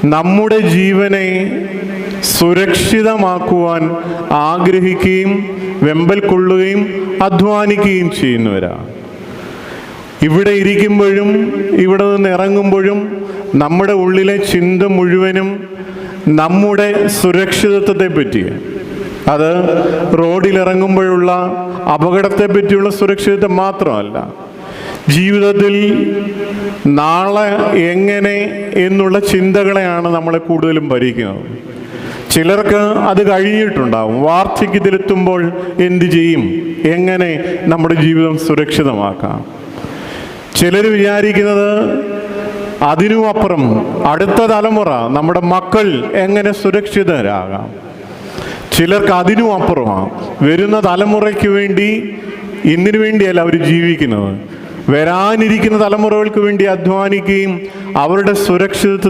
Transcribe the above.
നമ്മുടെ ജീവനെ സുരക്ഷിതമാക്കുവാൻ ആഗ്രഹിക്കുകയും വെമ്പൽ കൊള്ളുകയും അധ്വാനിക്കുകയും ചെയ്യുന്നവരാണ്. ഇവിടെ ഇരിക്കുമ്പോഴും ഇവിടെ നിന്ന് ഇറങ്ങുമ്പോഴും നമ്മുടെ ഉള്ളിലെ ചിന്ത മുഴുവനും നമ്മുടെ സുരക്ഷിതത്വത്തെ പറ്റി. അത് റോഡിലിറങ്ങുമ്പോഴുള്ള അപകടത്തെ പറ്റിയുള്ള സുരക്ഷിതത്വം മാത്രമല്ല, ജീവിതത്തിൽ നാളെ എങ്ങനെ എന്നുള്ള ചിന്തകളെയാണ് നമ്മളെ കൂടുതലും ഭരിക്കുന്നത്. ചിലർക്ക് അത് കഴിഞ്ഞിട്ടുണ്ടാവും. വാർദ്ധക്യത്തിലെത്തുമ്പോൾ എന്ത് ചെയ്യും, എങ്ങനെ നമ്മുടെ ജീവിതം സുരക്ഷിതമാക്കാം. ചിലർ വിചാരിക്കുന്നത് അതിനും അപ്പുറം അടുത്ത തലമുറ, നമ്മുടെ മക്കൾ എങ്ങനെ സുരക്ഷിതരാകാം. ചിലർക്ക് അതിനും അപ്പുറമാണ്. വരുന്ന തലമുറയ്ക്ക് വേണ്ടി, ഇന്നിനു വേണ്ടിയല്ല അവർ ജീവിക്കുന്നത്, വരാനിരിക്കുന്ന തലമുറകൾക്ക് വേണ്ടി അധ്വാനിക്കുകയും അവരുടെ സുരക്ഷിതത്വം